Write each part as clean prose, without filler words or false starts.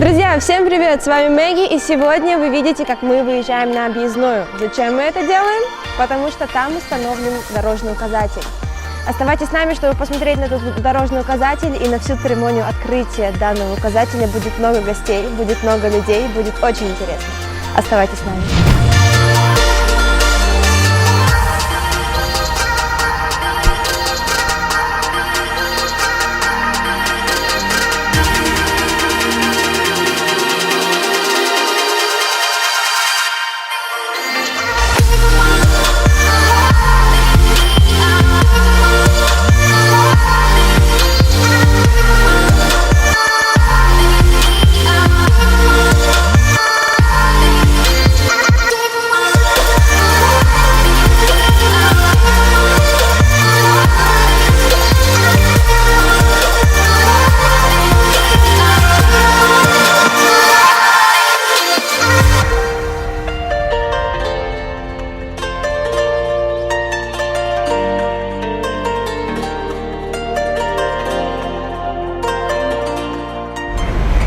Друзья, всем привет! С вами Мэгги, и сегодня вы видите, как мы выезжаем на объездную. Зачем мы это делаем? Потому что там установлен дорожный указатель. Оставайтесь с нами, чтобы посмотреть на этот дорожный указатель и на всю церемонию открытия данного указателя. Будет много гостей, будет много людей, будет очень интересно. Оставайтесь с нами.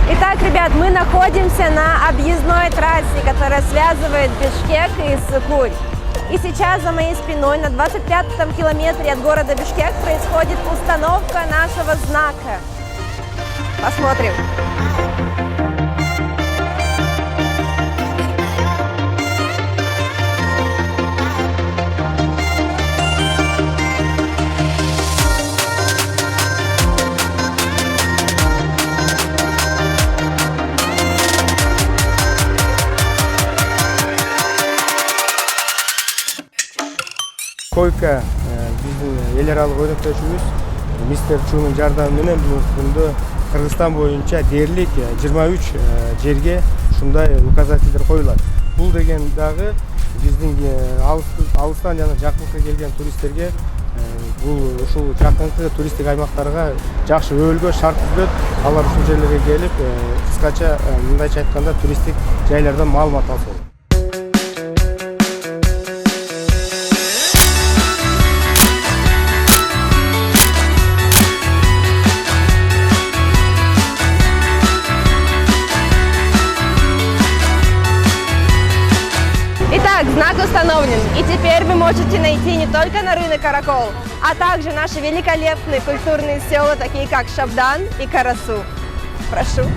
Итак, ребят, мы находимся на объездной трассе, которая связывает Бишкек и Иссык-Куль. И сейчас за моей спиной на 25-м километре от города Бишкек происходит установка нашего знака. Посмотрим. Койка биздин эл аралык өнөктөшүбүз мистер Чунун жардамы менен бул күндө Кыргызстан боюнча дээрлик 23 жерге ушундай указательдер коюлат. Бул деген дагы биздин алыстан жана жакынкы келген туристтерге бул ушул жакынкы туристтик аймактарга жакшы өбөлгө шарт түзөт. Алар ушул жерлерге келип, кыскача мындайча айтканда туристтик жайлардан маалымат алса болот. Итак, знак установлен, и теперь вы можете найти не только на рынок Каракол, а также наши великолепные культурные села, такие как Шабдан и Карасу. Прошу.